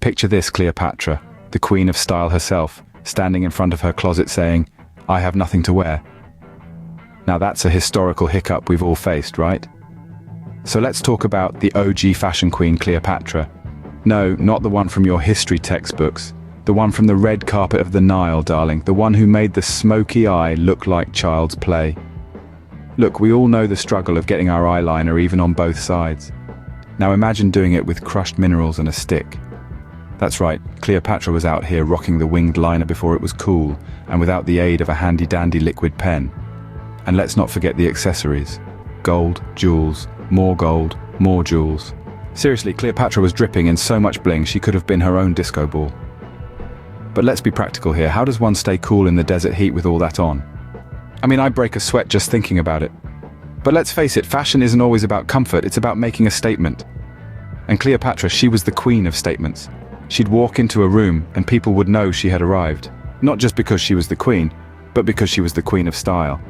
Picture this Cleopatra, the queen of style herself, standing in front of her closet saying, "I have nothing to wear." Now that's a historical hiccup we've all faced, right? So let's talk about the OG fashion queen Cleopatra. No, not the one from your history textbooks. The one from the red carpet of the Nile, darling. The one who made the smoky eye look like child's play. Look, we all know the struggle of getting our eyeliner even on both sides. Now imagine doing it with crushed minerals and a stick. That's right, Cleopatra was out here rocking the winged liner before it was cool, and without the aid of a handy-dandy liquid pen. And let's not forget the accessories. Gold, jewels, more jewels. Seriously, Cleopatra was dripping in so much bling she could have been her own disco ball. But let's be practical here. How does one stay cool in the desert heat with all that on? I mean, I break a sweat just thinking about it. But let's face it, fashion isn't always about comfort, it's about making a statement. And Cleopatra, she was the queen of statements. She'd walk into a room and people would know she had arrived. Not just because she was the queen, but because she was the queen of style.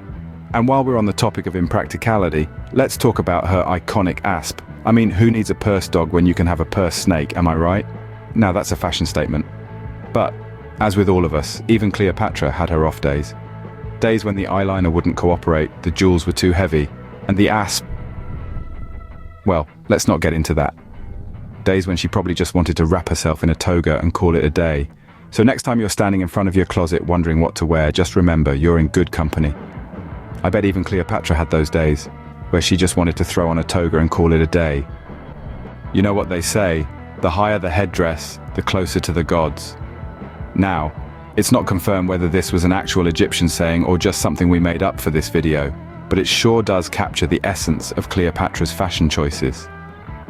And while we're on the topic of impracticality, let's talk about her iconic asp. I mean, who needs a purse dog when you can have a purse snake, am I right? Now that's a fashion statement. But, as with all of us, even Cleopatra had her off days. Days when the eyeliner wouldn't cooperate, the jewels were too heavy, and the asp... Well, let's not get into that. Days when she probably just wanted to wrap herself in a toga and call it a day. So next time you're standing in front of your closet wondering what to wear, just remember, you're in good company. I bet even Cleopatra had those days, where she just wanted to throw on a toga and call it a day. You know what they say, the higher the headdress, the closer to the gods. Now, it's not confirmed whether this was an actual Egyptian saying or just something we made up for this video, but it sure does capture the essence of Cleopatra's fashion choices.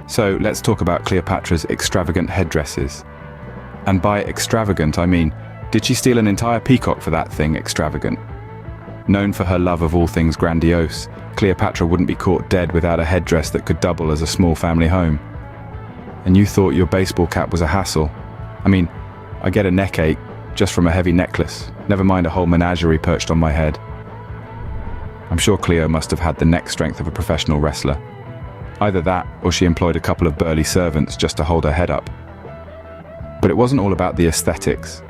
So let's talk about Cleopatra's extravagant headdresses. And by extravagant, I mean, did she steal an entire peacock for that thing extravagant? Known for her love of all things grandiose, Cleopatra wouldn't be caught dead without a headdress that could double as a small family home. And you thought your baseball cap was a hassle. I mean, I get a neck ache just from a heavy necklace, never mind a whole menagerie perched on my head. I'm sure Cleo must have had the neck strength of a professional wrestler. Either that, or she employed a couple of burly servants just to hold her head up. But it wasn't all about the aesthetics.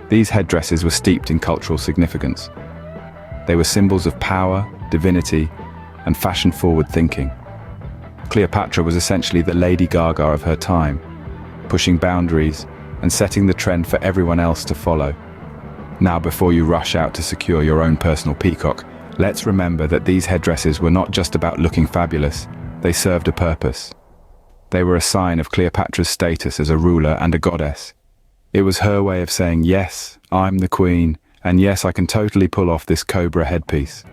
These headdresses were steeped in cultural significance. They were symbols of power, divinity, and fashion-forward thinking. Cleopatra was essentially the Lady Gaga of her time, pushing boundaries and setting the trend for everyone else to follow. Now, before you rush out to secure your own personal peacock, let's remember that these headdresses were not just about looking fabulous, they served a purpose. They were a sign of Cleopatra's status as a ruler and a goddess. It was her way of saying, yes, I'm the queen, and yes, I can totally pull off this cobra headpiece.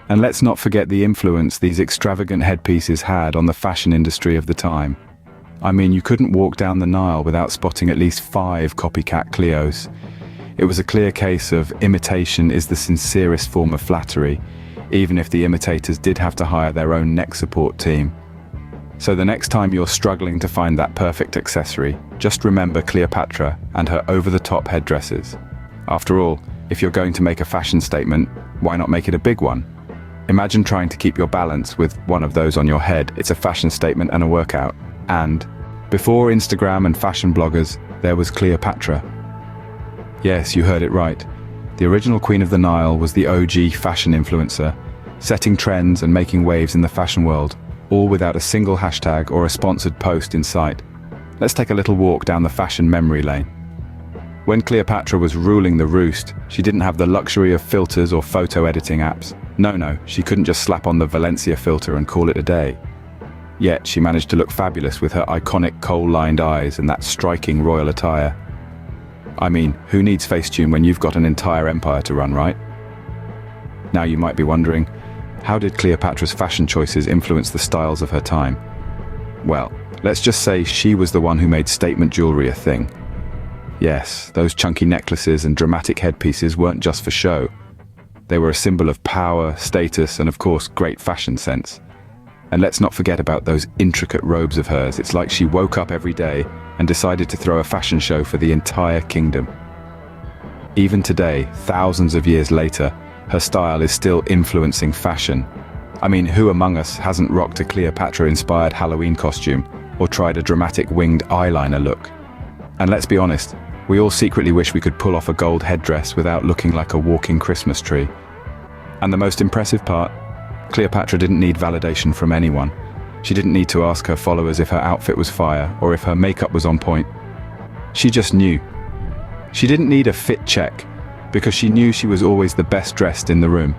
And let's not forget the influence these extravagant headpieces had on the fashion industry of the time. I mean, you couldn't walk down the Nile without spotting at least 5 copycat Cleos. It was a clear case of imitation is the sincerest form of flattery, even if the imitators did have to hire their own neck support team. So the next time you're struggling to find that perfect accessory, just remember Cleopatra and her over-the-top headdresses. After all, if you're going to make a fashion statement, why not make it a big one? Imagine trying to keep your balance with one of those on your head. It's a fashion statement and a workout. And before Instagram and fashion bloggers, there was Cleopatra. Yes, you heard it right. The original Queen of the Nile was the OG fashion influencer, setting trends and making waves in the fashion world, all without a single hashtag or a sponsored post in sight. Let's take a little walk down the fashion memory lane. When Cleopatra was ruling the roost, she didn't have the luxury of filters or photo editing apps. No, she couldn't just slap on the Valencia filter and call it a day. Yet she managed to look fabulous with her iconic kohl-lined eyes and that striking royal attire. I mean, who needs Facetune when you've got an entire empire to run, right? Now you might be wondering, how did Cleopatra's fashion choices influence the styles of her time? Well, let's just say she was the one who made statement jewelry a thing. Yes, those chunky necklaces and dramatic headpieces weren't just for show. They were a symbol of power, status, and of course, great fashion sense. And let's not forget about those intricate robes of hers. It's like she woke up every day and decided to throw a fashion show for the entire kingdom. Even today, thousands of years later, her style is still influencing fashion. I mean, who among us hasn't rocked a Cleopatra-inspired Halloween costume or tried a dramatic winged eyeliner look? And let's be honest, we all secretly wish we could pull off a gold headdress without looking like a walking Christmas tree. And the most impressive part, Cleopatra didn't need validation from anyone. She didn't need to ask her followers if her outfit was fire or if her makeup was on point. She just knew. She didn't need a fit check because she knew she was always the best dressed in the room.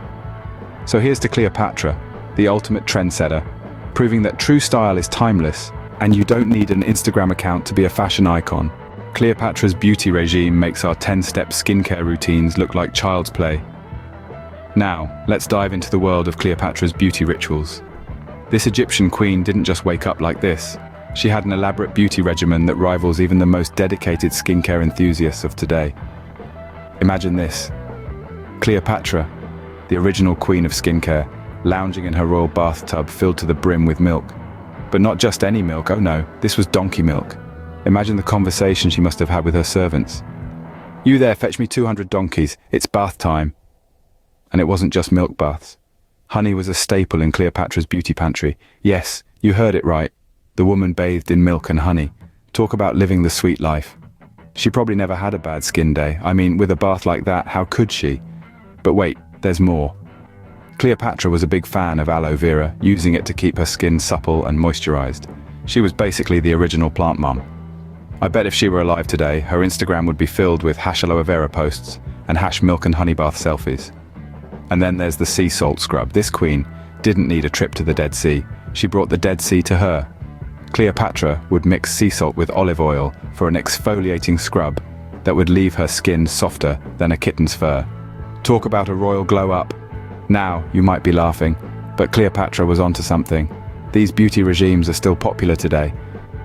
So here's to Cleopatra, the ultimate trendsetter, proving that true style is timeless and you don't need an Instagram account to be a fashion icon. Cleopatra's beauty regime makes our 10-step skincare routines look like child's play. Now, let's dive into the world of Cleopatra's beauty rituals. This Egyptian queen didn't just wake up like this. She had an elaborate beauty regimen that rivals even the most dedicated skincare enthusiasts of today. Imagine this. Cleopatra, the original queen of skincare, lounging in her royal bathtub filled to the brim with milk. But not just any milk, oh no, this was donkey milk. Imagine the conversation she must have had with her servants. "You there, fetch me 200 donkeys, it's bath time." And it wasn't just milk baths. Honey was a staple in Cleopatra's beauty pantry. Yes, you heard it right. The woman bathed in milk and honey. Talk about living the sweet life. She probably never had a bad skin day. I mean, with a bath like that, how could she? But wait, there's more. Cleopatra was a big fan of aloe vera, using it to keep her skin supple and moisturized. She was basically the original plant mom. I bet if she were alive today, her Instagram would be filled with #aloe vera posts and #milk and honey bath selfies. And then there's the sea salt scrub. This queen didn't need a trip to the Dead Sea. She brought the Dead Sea to her. Cleopatra would mix sea salt with olive oil for an exfoliating scrub that would leave her skin softer than a kitten's fur. Talk about a royal glow up. Now, you might be laughing, but Cleopatra was onto something. These beauty regimes are still popular today.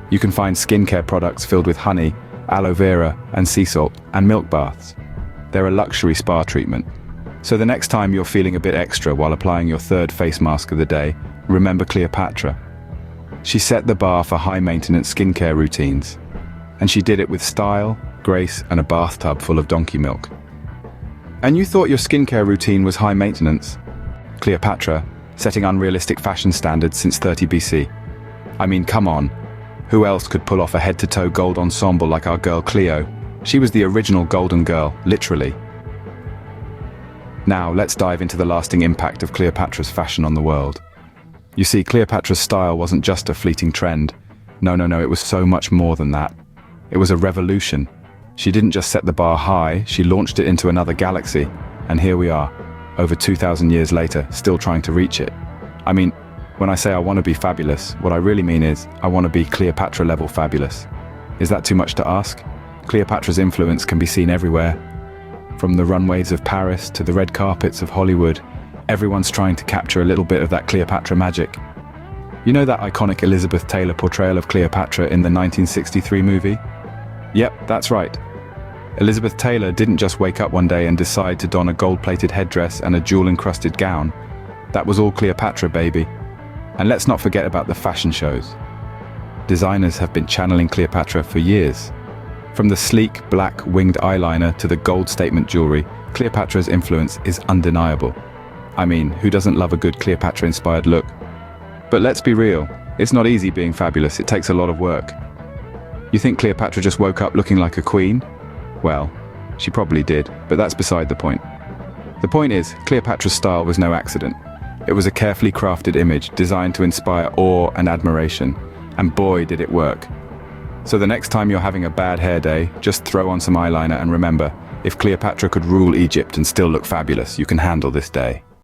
You can find skincare products filled with honey, aloe vera, and sea salt, and milk baths. They're a luxury spa treatment. So the next time you're feeling a bit extra while applying your third face mask of the day, remember Cleopatra. She set the bar for high-maintenance skincare routines, and she did it with style, grace, and a bathtub full of donkey milk. And you thought your skincare routine was high maintenance? Cleopatra, setting unrealistic fashion standards since 30 BC. I mean, come on. Who else could pull off a head-to-toe gold ensemble like our girl Cleo? She was the original golden girl, literally. Now, let's dive into the lasting impact of Cleopatra's fashion on the world. You see, Cleopatra's style wasn't just a fleeting trend. No, it was so much more than that. It was a revolution. She didn't just set the bar high, she launched it into another galaxy. And here we are, over 2,000 years later, still trying to reach it. I mean, when I say I want to be fabulous, what I really mean is, I want to be Cleopatra-level fabulous. Is that too much to ask? Cleopatra's influence can be seen everywhere. From the runways of Paris to the red carpets of Hollywood, everyone's trying to capture a little bit of that Cleopatra magic. You know that iconic Elizabeth Taylor portrayal of Cleopatra in the 1963 movie? Yep, that's right. Elizabeth Taylor didn't just wake up one day and decide to don a gold-plated headdress and a jewel-encrusted gown. That was all Cleopatra, baby. And let's not forget about the fashion shows. Designers have been channeling Cleopatra for years. From the sleek, black, winged eyeliner to the gold statement jewelry, Cleopatra's influence is undeniable. I mean, who doesn't love a good Cleopatra-inspired look? But let's be real, it's not easy being fabulous, it takes a lot of work. You think Cleopatra just woke up looking like a queen? Well, she probably did, but that's beside the point. The point is, Cleopatra's style was no accident. It was a carefully crafted image designed to inspire awe and admiration, and boy did it work. So the next time you're having a bad hair day, just throw on some eyeliner and remember, if Cleopatra could rule Egypt and still look fabulous, you can handle this day.